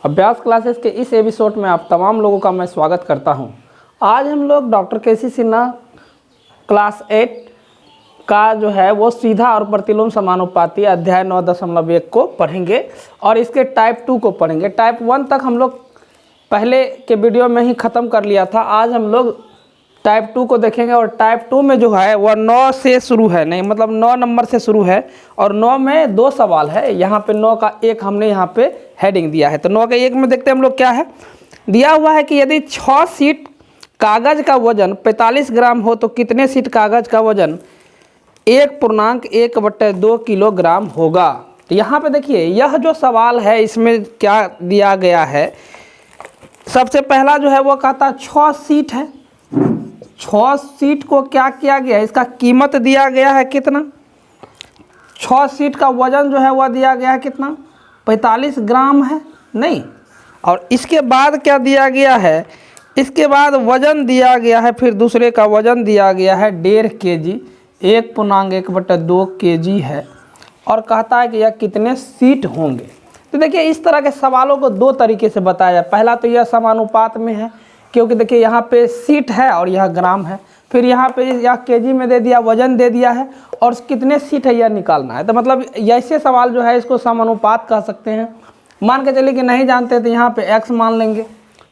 अभ्यास क्लासेस के इस एपिसोड में आप तमाम लोगों का मैं स्वागत करता हूं। आज हम लोग डॉक्टर केसी सिन्हा क्लास 8 का जो है वो सीधा और प्रतिलोम समानुपाती अध्याय 9.1 को पढ़ेंगे और इसके टाइप 2 को पढ़ेंगे। टाइप 1 तक हम लोग पहले के वीडियो में ही ख़त्म कर लिया था। आज हम लोग टाइप 2 को देखेंगे और टाइप 2 में जो है वह 9 से शुरू है, नहीं मतलब 9 नंबर से शुरू है और 9 में 2 सवाल है। यहाँ पे 9 का 1 हमने यहाँ पे हेडिंग दिया है। तो 9 के 1 में देखते हैं हम लोग क्या है। दिया हुआ है कि यदि 6 शीट कागज़ का वजन 45 ग्राम हो तो कितने शीट कागज़ का वजन 1.1/2 किलोग्राम होगा। तो यहाँ पे देखिए यह जो सवाल है इसमें क्या दिया गया है। सबसे पहला जो है वो कहता 6 शीट है। 6 शीट को क्या किया गया है, इसका कीमत दिया गया है कितना। 6 शीट का वजन जो है वह दिया गया है कितना, 45 ग्राम है नहीं। और इसके बाद क्या दिया गया है, इसके बाद वजन दिया गया है, फिर दूसरे का वजन दिया गया है 1.5 kg, 1.1/2 kg है। और कहता है कि यह कितने शीट होंगे। तो देखिए इस तरह के सवालों को 2 तरीके से बताया जाए। पहला तो यह समानुपात में है, क्योंकि देखिए यहाँ पे सीट है और यह ग्राम है, फिर यहाँ पे यह केजी में दे दिया, वजन दे दिया है और कितने सीट है यह निकालना है। तो मतलब ऐसे सवाल जो है इसको समानुपात कह सकते हैं। मान के चलिए कि नहीं जानते तो यहाँ पे x मान लेंगे,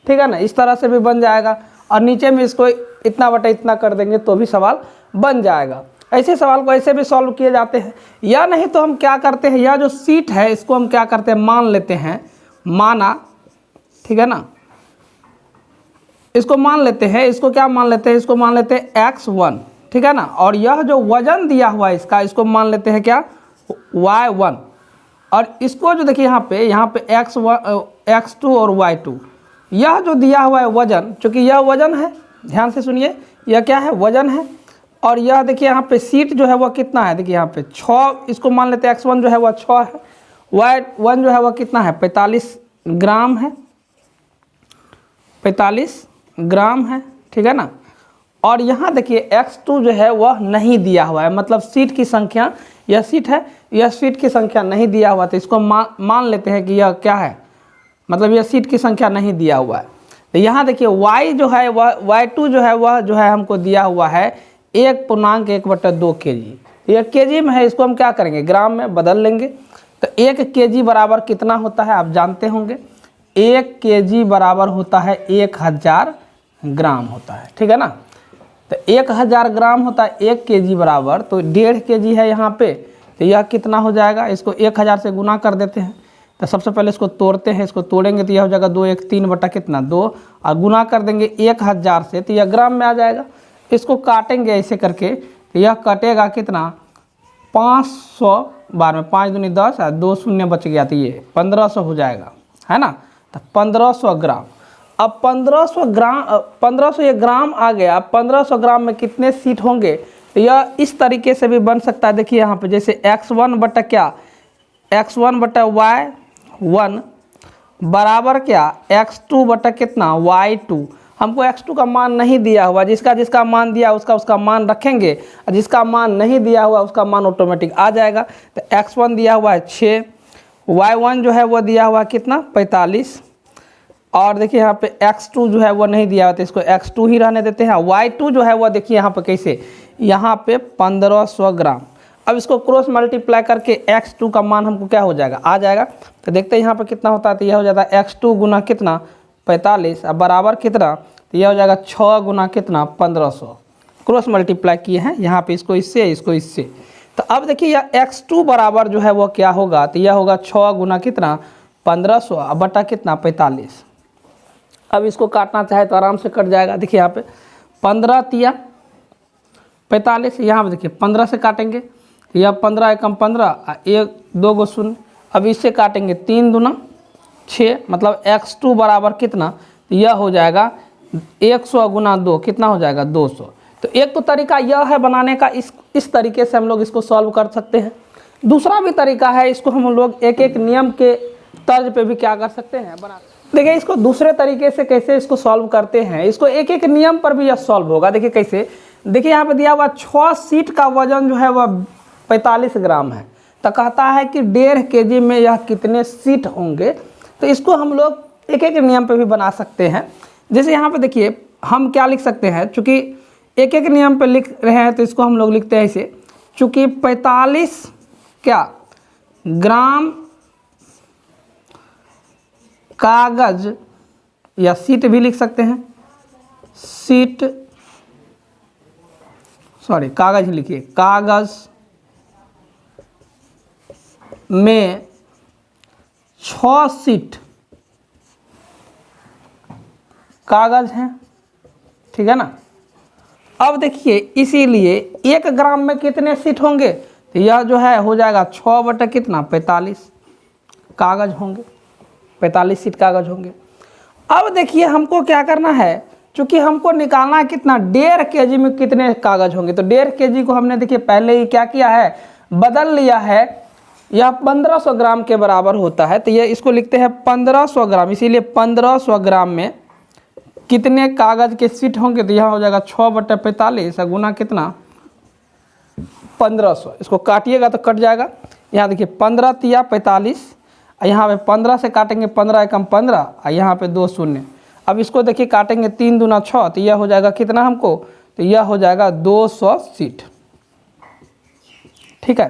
ठीक है ना, इस तरह से भी बन जाएगा और नीचे में इसको इतना बटा इतना कर देंगे तो भी सवाल बन जाएगा। ऐसे सवाल को ऐसे भी सॉल्व किए जाते हैं। या नहीं तो हम क्या करते हैं, यह जो सीट है इसको हम क्या करते हैं, मान लेते हैं, माना, ठीक है ना, इसको मान लेते हैं, इसको क्या मान लेते हैं, इसको मान लेते हैं x1, ठीक है ना। और यह जो वजन दिया हुआ है इसका, इसको मान लेते हैं क्या, y1। और इसको जो देखिए यहाँ पे x1, x2 और y2, यह जो दिया हुआ है वजन, चूँकि यह वजन है, ध्यान से सुनिए, यह क्या है, वजन है। और यह देखिए यहाँ पे सीट जो है वह कितना है, देखिए यहाँ पे 6, इसको मान लेते हैं x1 जो है वह 6 है, y1 जो है वह कितना है, 45 ग्राम है, 45 ग्राम है, ठीक है ना। और यहाँ देखिए x2 जो है वह नहीं दिया हुआ है, मतलब सीट की संख्या, यह सीट है, यह सीट की संख्या नहीं दिया हुआ, तो इसको मान लेते हैं कि यह क्या है, मतलब यह सीट की संख्या नहीं दिया हुआ है। तो यहाँ देखिए y जो है वह y2 जो है वह जो है हमको दिया हुआ है 1.1/2 kg। यह केजी में है, इसको हम क्या करेंगे, ग्राम में बदल लेंगे। तो 1 kg बराबर कितना होता है आप जानते होंगे, 1 kg बराबर होता है 1000 ग्राम होता है, ठीक है ना। तो 1000 ग्राम होता है 1 kg बराबर, तो 1.5 kg है यहाँ पे, तो यह कितना हो जाएगा, इसको 1000 से गुना कर देते हैं। तो सबसे पहले इसको तोड़ते हैं, इसको तोड़ेंगे तो यह हो जाएगा 2 1 3 बटा कितना 2, और गुना कर देंगे 1000 से तो यह ग्राम में आ जाएगा। इसको काटेंगे ऐसे करके तो यह कटेगा कितना, 500 बार में 5 दूनी 10 और 2 शून्य बच गया, तो ये 1500 हो जाएगा, है ना। तो 1500 ग्राम। अब 1500 ग्राम, 1500 ये ग्राम आ गया, 1500 ग्राम में कितने सीट होंगे, तो यह इस तरीके से भी बन सकता है। देखिए यहाँ पे जैसे x1 बटा क्या, x1 बटा y1 बराबर क्या, x2 बटा कितना y2। हमको x2 का मान नहीं दिया हुआ, जिसका मान दिया उसका मान रखेंगे और जिसका मान नहीं दिया हुआ उसका मान ऑटोमेटिक आ जाएगा। तो x1 दिया हुआ है 6, y1 जो है वो दिया हुआ है कितना, 45। और देखिए यहाँ पे x2 जो है वो नहीं दिया हुआ, तो इसको x2 ही रहने देते हैं। y2 जो है वो देखिए यहाँ पे कैसे, यहाँ पे 1500 ग्राम। अब इसको क्रॉस मल्टीप्लाई करके x2 का मान हमको क्या हो जाएगा, आ जाएगा। तो देखते हैं यहाँ पे कितना होता है, तो यह हो जाता है x2 गुना कितना 45 अब बराबर कितना, तो यह हो जाएगा 6 गुना कितना 1500। क्रॉस मल्टीप्लाई किए हैं यहाँ पे, इसको इससे। तो अब देखिए यह x2 बराबर जो है वो क्या होगा, तो यह होगा 6 गुना कितना 1500 अब बटा कितना 45। अब इसको काटना चाहे तो आराम से कट जाएगा। देखिए यहाँ पे 15 तिया 45, यहाँ पे देखिए 15 से काटेंगे तो यह 15 एकम 15, 1 2 गो शून्य। अब इससे काटेंगे 3 दूना 6, मतलब x2 बराबर कितना, तो यह हो जाएगा 100 गुना 2 कितना हो जाएगा 200। तो एक तो तरीका यह है बनाने का, इस तरीके से हम लोग इसको सॉल्व कर सकते हैं। दूसरा भी तरीका है, इसको हम लोग एक एक नियम के तर्ज पे भी क्या कर सकते हैं, बना। देखिए इसको दूसरे तरीके से कैसे इसको सॉल्व करते हैं, इसको एक एक नियम पर भी यह सॉल्व होगा। देखिए कैसे, देखिए यहाँ पे दिया हुआ 6 सीट का वजन जो है वह 45 ग्राम है, तो कहता है कि 1.5 kg में यह कितने सीट होंगे। तो इसको हम लोग एक एक नियम पे भी बना सकते हैं। जैसे यहाँ पे देखिए हम क्या लिख सकते हैं, चूँकि एक एक नियम पे लिख रहे हैं तो इसको हम लोग लिखते हैं ऐसे, चूँकि 45 क्या ग्राम कागज या शीट भी लिख सकते हैं, शीट सॉरी कागज ही लिखिए, कागज में 6 शीट कागज हैं, ठीक है ना। अब देखिए इसीलिए 1 ग्राम में कितने शीट होंगे, तो यह जो है हो जाएगा 6 बटा कितना 45 कागज होंगे, 45 शीट कागज होंगे। अब देखिए हमको क्या करना है, चूँकि हमको निकालना है कितना 1.5 kg में कितने कागज होंगे, तो 1.5 kg को हमने देखिए पहले ही क्या किया है, बदल लिया है, यह 1500 ग्राम के बराबर होता है। तो ये इसको लिखते हैं 1500 ग्राम, इसीलिए 1500 ग्राम में कितने कागज के शीट होंगे, तो यहाँ हो जाएगा 6 बटा 45 गुना कितना 1500। इसको काटिएगा तो कट जाएगा, यहाँ देखिए 15 तिया 45, यहाँ पे 15 से काटेंगे 15 एकम 15 और यहाँ पे 2 शून्य। अब इसको देखिए काटेंगे 3 दूना 6, तो यह हो जाएगा कितना हमको, तो यह हो जाएगा 200 शीट, ठीक है।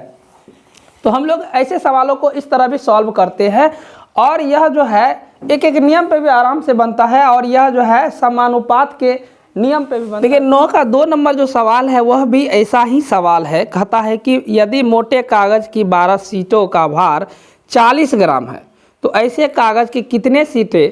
तो हम लोग ऐसे सवालों को इस तरह भी सॉल्व करते हैं, और यह जो है एक एक नियम पे भी आराम से बनता है, और यह जो है समानुपात के नियम पे भी बनता है। देखिए 9 का 2 नंबर जो सवाल है वह भी ऐसा ही सवाल है। कहता है कि यदि मोटे कागज की 12 शीटों का भार 40 ग्राम है, तो ऐसे कागज की कितने शीटें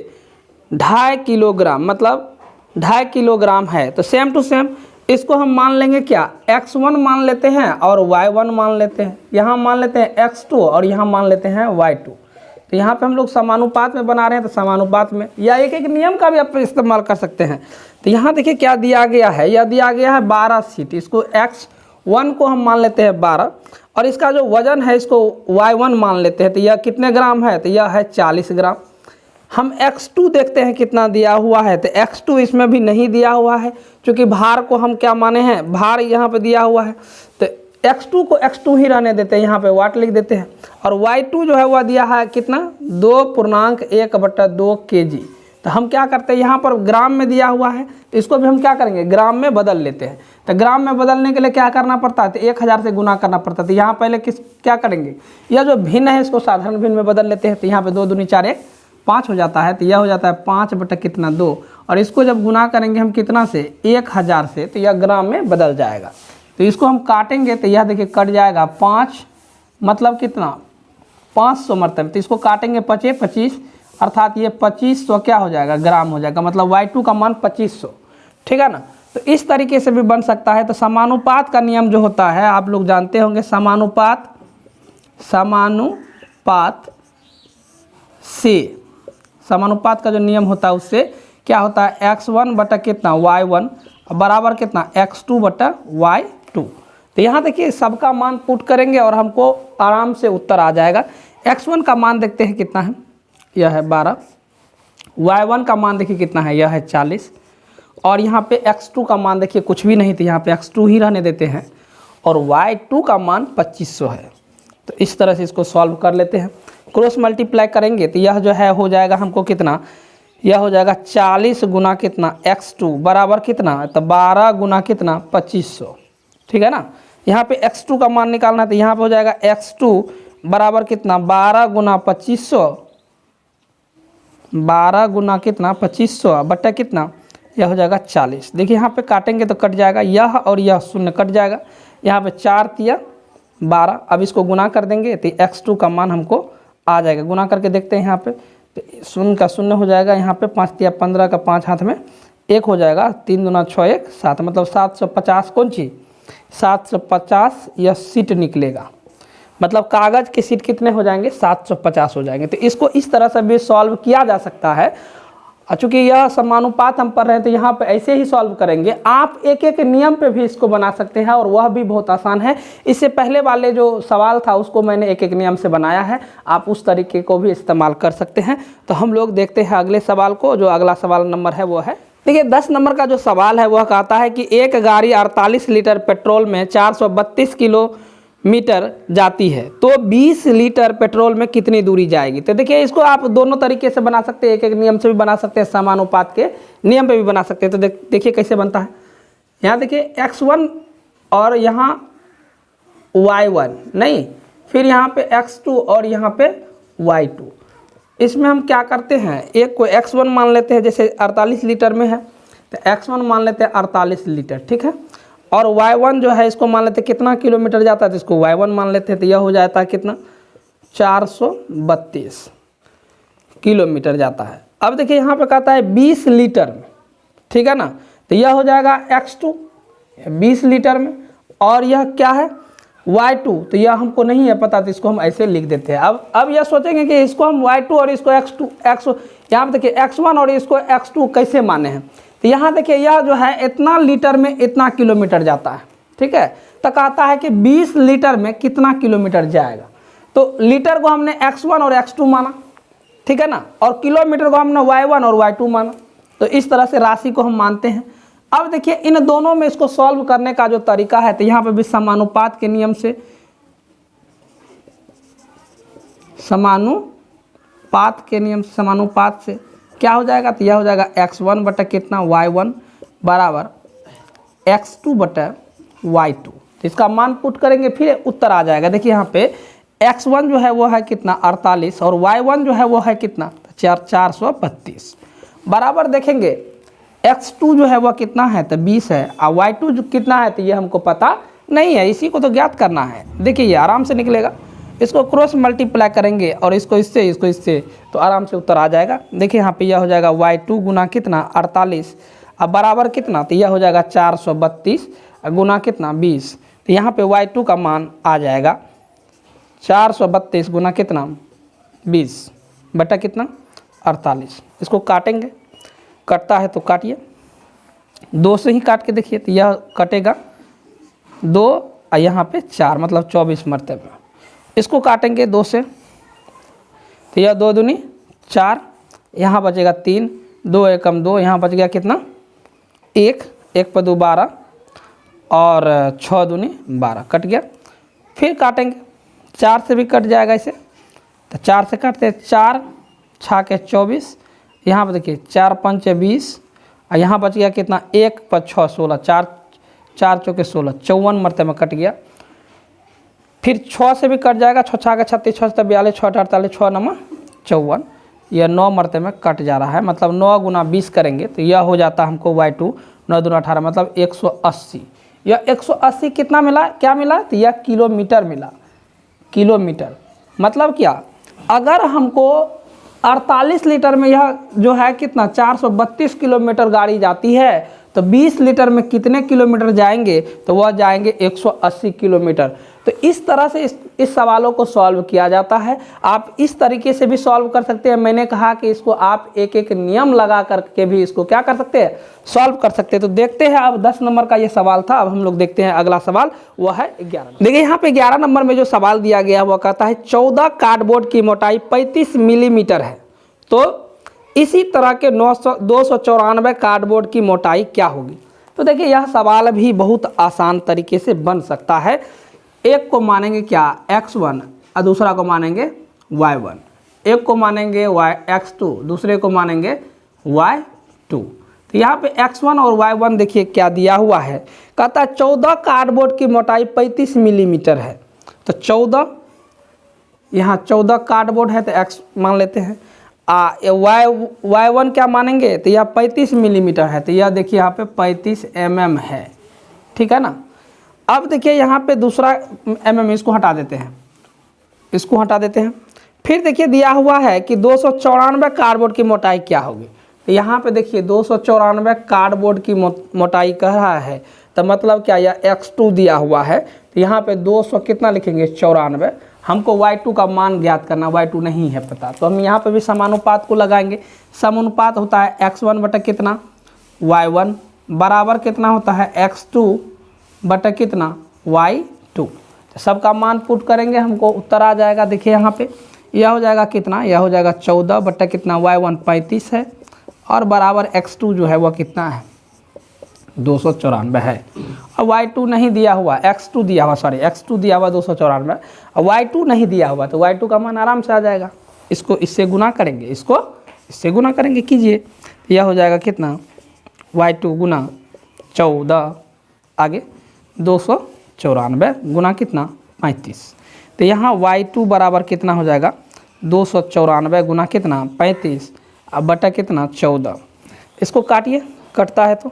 2.5 किलोग्राम मतलब 2.5 किलोग्राम है। तो सेम टू सेम इसको हम मान लेंगे क्या, x1 मान लेते हैं और y1 मान लेते हैं, यहाँ मान लेते हैं x2 और यहाँ मान लेते हैं y2। तो यहाँ पे हम लोग समानुपात में बना रहे हैं, तो समानुपात में या एक एक नियम का भी आप इस्तेमाल कर सकते हैं। तो यहाँ देखिए क्या दिया गया है, यह दिया गया है 12 शीट, इसको x1 को हम मान लेते हैं 12, और इसका जो वजन है इसको y1 मान लेते हैं, तो यह कितने ग्राम है, तो यह है 40 ग्राम। हम x2 देखते हैं कितना दिया हुआ है, तो x2 इसमें भी नहीं दिया हुआ है, क्योंकि भार को हम क्या माने हैं, भार यहाँ पे दिया हुआ है, तो x2 को x2 ही रहने देते हैं, यहाँ पे वाट लिख देते हैं। और y2 जो है वह दिया है कितना 2.1/2 kg। तो हम क्या करते हैं, यहाँ पर ग्राम में दिया हुआ है, तो इसको भी हम क्या करेंगे ग्राम में बदल लेते हैं। तो ग्राम में बदलने के लिए क्या करना पड़ता है, तो 1000 से गुना करना पड़ता है। तो यहाँ पहले क्या करेंगे, यह जो भिन्न है इसको साधारण भिन्न में बदल लेते हैं। तो यहाँ पे 2 दूनी 4 1 5 हो जाता है, तो यह हो जाता है 5 बटा कितना 2, और इसको जब गुना करेंगे हम कितना से 1000 से, तो यह ग्राम में बदल जाएगा। तो इसको हम काटेंगे तो यह देखिए कट जाएगा 5 मतलब कितना 500 मरतबे। तो इसको काटेंगे 5 25, अर्थात ये 2500 क्या हो जाएगा ग्राम हो जाएगा, मतलब y2 का मान 2500, ठीक है ना। तो इस तरीके से भी बन सकता है। तो समानुपात का नियम जो होता है आप लोग जानते होंगे, समानुपात से समानुपात का जो नियम होता है उससे क्या होता है, x1 बटा कितना y1 बराबर कितना x2 बटा y2। तो यहाँ देखिए सबका मान पुट करेंगे और हमको आराम से उत्तर आ जाएगा। x1 का मान देखते हैं कितना है, यह है 12, y1 का मान देखिए कितना है, यह है 40, और यहाँ पे x2 का मान देखिए कुछ भी नहीं, तो यहाँ पे x2 ही रहने देते हैं, और y2 का मान 2500 है। तो इस तरह से इसको सॉल्व कर लेते हैं। क्रॉस मल्टीप्लाई करेंगे तो यह जो है हो जाएगा हमको कितना, यह हो जाएगा 40 गुना कितना x2 बराबर कितना, तो 12 गुना कितना 2500, ठीक है ना। यहाँ पे x2 का मान निकालना है, तो यहाँ पे हो जाएगा x2 बराबर कितना 12 गुना 2500, 12 गुना कितना 2500 बटा कितना, यह हो जाएगा 40। देखिए यहाँ पे काटेंगे तो कट जाएगा, यह और यह शून्य कट जाएगा, यहाँ पे 4 तिया 12। अब इसको गुना कर देंगे तो x2 का मान हमको आ जाएगा। गुना करके देखते हैं यहाँ पे, तो शून्य का शून्य हो जाएगा, यहाँ पे 5 तिया 15 का 5 हाथ में 1 हो जाएगा, 3 दूना 6 1 7, मतलब 750 कौन चीज़ 750 यह सीट निकलेगा। मतलब कागज़ के सीट कितने हो जाएंगे 750 हो जाएंगे। तो इसको इस तरह से भी सॉल्व किया जा सकता है। चूँकि यह समानुपात हम पढ़ रहे हैं तो यहाँ पे ऐसे ही सॉल्व करेंगे। आप एक एक नियम पे भी इसको बना सकते हैं और वह भी बहुत आसान है। इससे पहले वाले जो सवाल था उसको मैंने एक एक नियम से बनाया है, आप उस तरीके को भी इस्तेमाल कर सकते हैं। तो हम लोग देखते हैं अगले सवाल को। जो अगला सवाल नंबर है वो है, देखिए 10 नंबर का जो सवाल है वह कहता है कि एक गाड़ी 48 लीटर पेट्रोल में 432 मीटर जाती है तो 20 लीटर पेट्रोल में कितनी दूरी जाएगी। तो देखिए इसको आप दोनों तरीके से बना सकते हैं, एक एक नियम से भी बना सकते हैं, समानुपात के नियम पे भी बना सकते हैं। तो देखिए कैसे बनता है। यहाँ देखिए x1 और यहाँ y1 नहीं, फिर यहाँ पे x2 और यहाँ पे y2। इसमें हम क्या करते हैं, एक को x1 मान लेते हैं, जैसे 48 लीटर में है तो x1 मान लेते हैं 48 लीटर, ठीक है। और y1 जो है इसको मान लेते हैं कितना किलोमीटर जाता है, तो इसको y1 मान लेते हैं। तो यह हो जाता है कितना, 432 किलोमीटर जाता है। अब देखिए यहाँ पे कहता है 20 लीटर में, ठीक है ना। तो यह हो जाएगा x2 20 लीटर में, और यह क्या है y2, तो यह हमको नहीं है पता, तो इसको हम ऐसे लिख देते हैं। अब यह सोचेंगे कि इसको हम y2 और इसको x यहाँ पे देखिए x1 और इसको x2 कैसे माने हैं। तो यहाँ देखिए यह जो है इतना लीटर में इतना किलोमीटर जाता है, ठीक है। तो कहता है कि 20 लीटर में कितना किलोमीटर जाएगा। तो लीटर को हमने x1 और x2 माना, ठीक है ना, और किलोमीटर को हमने y1 और y2 माना। तो इस तरह से राशि को हम मानते हैं। अब देखिए इन दोनों में इसको सॉल्व करने का जो तरीका है, तो यहाँ पे भी समानुपात के नियम से, समानुपात के नियम से, समानुपात से क्या हो जाएगा, तो यह हो जाएगा x1 बटा कितना y1 बराबर x2 बटा y2। तो इसका मान पुट करेंगे फिर उत्तर आ जाएगा। देखिए यहाँ पे x1 जो है वो है कितना 48 और y1 जो है वो है कितना 432 बराबर देखेंगे x2 जो है वह कितना है तो 20 है, और y2 जो कितना है तो ये हमको पता नहीं है, इसी को तो ज्ञात करना है। देखिए ये आराम से निकलेगा, इसको क्रॉस मल्टीप्लाई करेंगे और इसको इससे तो आराम से उत्तर आ जाएगा। देखिए यहाँ पे यह हो जाएगा y2 गुना कितना 48 अब बराबर कितना, तो यह हो जाएगा 432 गुना कितना 20। तो यहाँ पे y2 का मान आ जाएगा 432 गुना कितना 20 बटा कितना 48। इसको काटेंगे, कटता है तो काटिए, 2 से ही काट के देखिए तो यह कटेगा 2 और यहाँ पे 4 मतलब 24 मरतबे। इसको काटेंगे 2 से तो यह 2 दूनी 4, यहाँ बचेगा 3, 2 एकम 2, यहाँ बच गया कितना 1, 1 पर 2 12 और 6 दूनी 12 कट गया। फिर काटेंगे 4 से भी कट जाएगा इसे, तो 4 से काटते 4 6 के 24, यहाँ पर देखिए 4 5 20 और यहाँ बच गया कितना 1 पर 6 16, 4 4 चौके 16 54 मरतबे में कट गया। फिर 6 से भी कट जाएगा, 6 6 के 36 6 42 6 48 6 9 54, यह 9 मरतबे में कट जा रहा है, मतलब 9 गुना 20 करेंगे तो यह हो जाता हमको y2 9 दूना 18 मतलब 180। यह 180 कितना मिला, क्या मिला, तो यह किलोमीटर मिला, किलोमीटर। मतलब क्या, अगर हमको 48 लीटर में यह जो है कितना 432 किलोमीटर गाड़ी जाती है तो 20 लीटर में कितने किलोमीटर जाएंगे, तो वह जाएंगे 180 किलोमीटर। तो इस तरह से इस सवालों को सॉल्व किया जाता है। आप इस तरीके से भी सॉल्व कर सकते हैं। मैंने कहा कि इसको आप एक एक नियम लगा करके भी इसको क्या कर सकते हैं, सॉल्व कर सकते हैं। तो देखते हैं, अब 10 नंबर का ये सवाल था। अब हम लोग देखते हैं अगला सवाल, वह है 11। देखिए यहाँ पे 11 नंबर में जो सवाल दिया गया वह कहता है 14 कार्डबोर्ड की मोटाई 35 मिलीमीटर है, तो इसी तरह के 294 कार्डबोर्ड की मोटाई क्या होगी। तो देखिए यह सवाल भी बहुत आसान तरीके से बन सकता है। एक को मानेंगे क्या x1 और दूसरा को मानेंगे y1, एक को मानेंगे x2 दूसरे को मानेंगे y2। तो यहाँ पे x1 और y1 देखिए क्या दिया हुआ है, कहता है 14 कार्डबोर्ड की मोटाई 35 मिलीमीटर है। तो 14 यहाँ 14 कार्डबोर्ड है तो x मान लेते हैं, y1 क्या मानेंगे, तो यह 35 मिलीमीटर है, तो यह देखिए यहाँ पे 35 mm है, ठीक है ना। अब देखिए यहाँ पे दूसरा mm, इसको हटा देते हैं, इसको हटा देते हैं। फिर देखिए दिया हुआ है कि 294 कार्डबोर्ड की मोटाई क्या होगी। तो यहाँ पे देखिए 294 कार्डबोर्ड की मोटाई कह रहा है, तो मतलब क्या, यह x2 दिया हुआ है, तो यहाँ पे 200 कितना लिखेंगे 94। हमको y2 का मान ज्ञात करना, y2 नहीं है पता, तो हम यहाँ पे भी समानुपात को लगाएंगे। समानुपात होता है x1 बटा कितना y1 बराबर कितना होता है x2 बटा कितना y2। तो सबका मान पुट करेंगे, हमको उत्तर आ जाएगा। देखिए यहाँ पे यह हो जाएगा कितना, यह हो जाएगा 14 बटा कितना y1 35 है और बराबर x2 जो है वह कितना है 294 है। अब y2 नहीं दिया हुआ, x2 दिया हुआ, सॉरी x2 दिया हुआ 294, और y2 नहीं दिया हुआ तो y2 का मान आराम से आ जाएगा। इसको इससे गुना करेंगे, इसको इससे गुना करेंगे, कीजिए, यह हो जाएगा कितना, y2 गुना 14, आगे 294 गुना कितना 35, तो यहाँ y2 बराबर कितना हो जाएगा 294 गुना कितना 35, अब बटा कितना 14। इसको काटिए, कटता है तो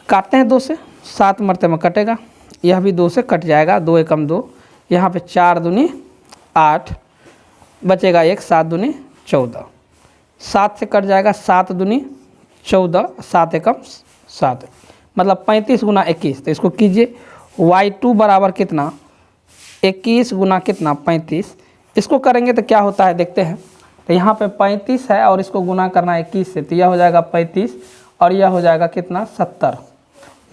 काटते हैं 2 से, 7 मरते में कटेगा, यह भी 2 से कट जाएगा, 2 एकम 2, यहाँ पे 4 दूनी 8, बचेगा 1, 7 दूनी 14, 7 से कट जाएगा, 7 दूनी 14, 7 एकम 7, मतलब 35 गुना 21। तो इसको कीजिए, y2 बराबर कितना 21 गुना कितना 35, इसको करेंगे तो क्या होता है देखते हैं। तो यहाँ पे 35 है और इसको गुना करना है 21 से, तो यह हो जाएगा 35 और यह हो जाएगा कितना 70,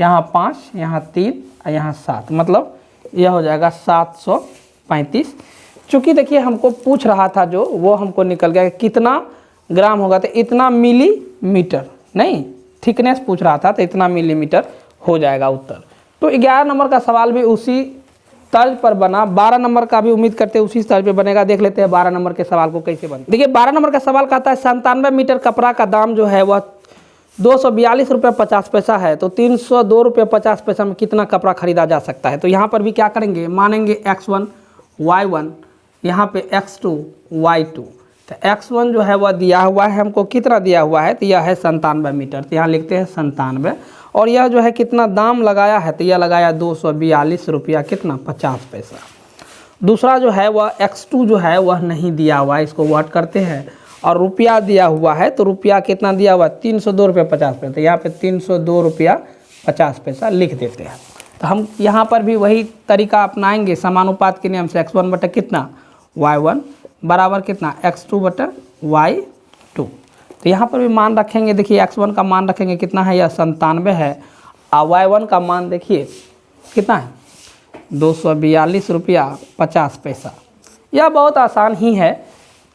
यहाँ 5, यहाँ 3 और यहाँ 7, मतलब यह हो जाएगा 735। चूँकि देखिए हमको पूछ रहा था जो, वो हमको निकल गया कितना ग्राम होगा, तो इतना मिलीमीटर, नहीं थिकनेस पूछ रहा था, तो इतना मिलीमीटर हो जाएगा उत्तर। तो 11 नंबर का सवाल भी उसी तर्ज पर बना, 12 नंबर का भी उम्मीद करते हैं उसी तर्ज पे बनेगा। देख लेते हैं 12 नंबर के सवाल को कैसे बने। देखिए 12 नंबर का सवाल कहता है 97 मीटर कपड़ा का दाम जो है वह 242 रुपये 50 पैसा है, तो 302 रुपये 50 पैसा में कितना कपड़ा खरीदा जा सकता है। तो यहाँ पर भी क्या करेंगे, मानेंगे x1 y1, यहाँ पे x2 y2। तो x1 जो है वह दिया हुआ है हमको, कितना दिया हुआ है, तो यह है 97 मीटर, तो यहाँ लिखते हैं 97, और यह जो है कितना दाम लगाया है, तो यह लगाया 242 रुपया कितना 50 पैसा। दूसरा जो है वह x2 जो है वह नहीं दिया हुआ है, इसको वर्ड करते हैं, और रुपया दिया हुआ है, तो रुपया कितना दिया हुआ है 302 रुपये 50 पैसा, तो यहाँ पे 302 रुपया 50 पैसा लिख देते हैं। तो हम यहाँ पर भी वही तरीका अपनाएंगे, समानुपात के नियम से, x1 बटा कितना y1 बराबर कितना x2 बटा y2। तो यहाँ पर भी मान रखेंगे, देखिए x1 का मान रखेंगे कितना है, यह 97 है, और y1 का मान देखिए कितना है 242 रुपया 50 पैसा। यह बहुत आसान ही है,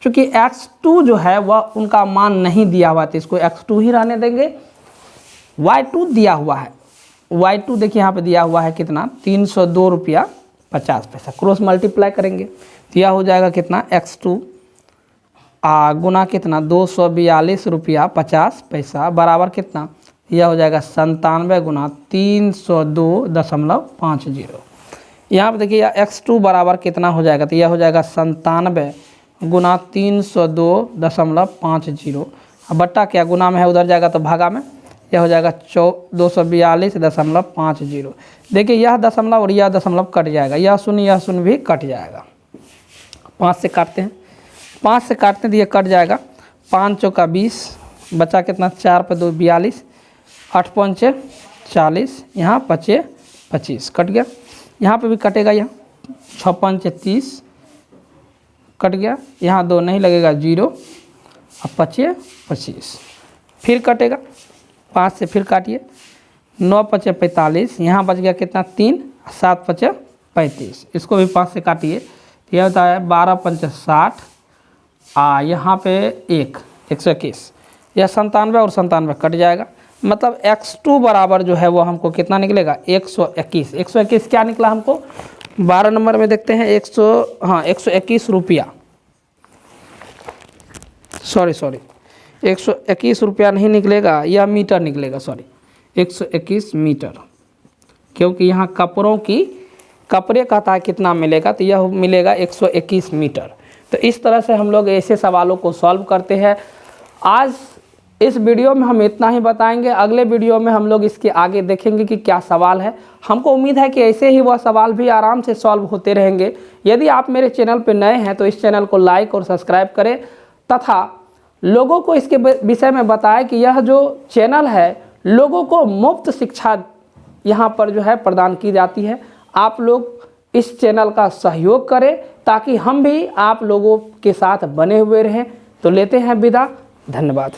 चूँकि x2 जो है वह उनका मान नहीं दिया हुआ, तो इसको x2 ही रहने देंगे। y2 दिया हुआ है, y2 देखिए यहाँ पे दिया हुआ है कितना 302 रुपया 50 पैसा, क्रॉस मल्टीप्लाई करेंगे तो यह हो जाएगा कितना x2 गुना कितना 242 रुपया 50 पैसा बराबर कितना, यह हो जाएगा 97 गुना 302.50। यहाँ पर देखिए x2 बराबर कितना हो जाएगा, तो यह हो जाएगा 97 गुना 302.50, बट्टा क्या गुना में है उधर जाएगा तो भागा में, यह हो जाएगा 242.50। देखिए यह दशमलव और यह दशमलव कट जाएगा, यह शून्य भी कट जाएगा। 5 से काटते हैं, 5 से काटते हैं तो यह कट जाएगा, 5 चौका 20, बचा कितना 4 पे 2 42, 8 पंचे 40, यहाँ 5 25 कट गया, यहाँ पे भी कटेगा, यहाँ 6 पंचे 30 कट गया, यहाँ 2 नहीं लगेगा 0, अब 5 25 फिर कटेगा, 5 से फिर काटिए, 9 5 45, यहाँ बच गया कितना 3, 7 5 35, इसको भी 5 से काटिए, यह होता है 12 5 60, यहाँ पे 121, यह 97 और 97 कट जाएगा, मतलब x2 बराबर जो है वो हमको कितना निकलेगा 121। 121 क्या निकला हमको 12 नंबर में देखते हैं 121 रुपया, सॉरी 121 रुपया नहीं निकलेगा, यह मीटर निकलेगा, सॉरी 121 मीटर, क्योंकि यहाँ कपड़े कहता है कितना मिलेगा, तो यह मिलेगा 121 मीटर। तो इस तरह से हम लोग ऐसे सवालों को सॉल्व करते हैं। आज इस वीडियो में हम इतना ही बताएंगे, अगले वीडियो में हम लोग इसके आगे देखेंगे कि क्या सवाल है। हमको उम्मीद है कि ऐसे ही वह सवाल भी आराम से सॉल्व होते रहेंगे। यदि आप मेरे चैनल पर नए हैं तो इस चैनल को लाइक और सब्सक्राइब करें, तथा लोगों को इसके विषय में बताएं कि यह जो चैनल है लोगों को मुफ्त शिक्षा यहाँ पर जो है प्रदान की जाती है। आप लोग इस चैनल का सहयोग करें ताकि हम भी आप लोगों के साथ बने हुए रहें। तो लेते हैं विदा, धन्यवाद।